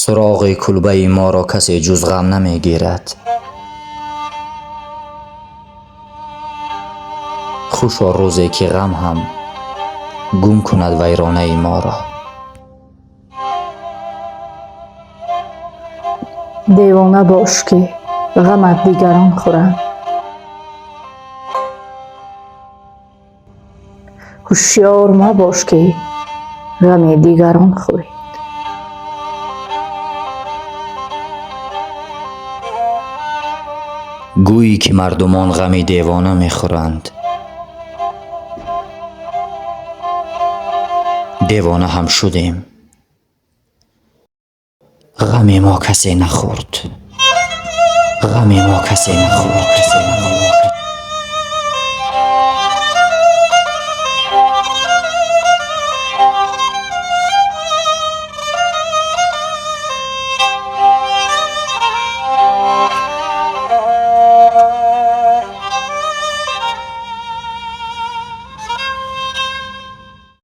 سراغ کلبه ما را کسی جز غم نمی گیرد. خوشا روزی که غم هم گم کند ویرانه ما را. دیوانه باش که غمت دیگران خورند، هوشیار مباش که غم دیگران خوری. گویی که مردمان غم دیوانه می خورند، دیوانه هم شدیم، غم ما کسی نخورد، غم ما کسی نخورد.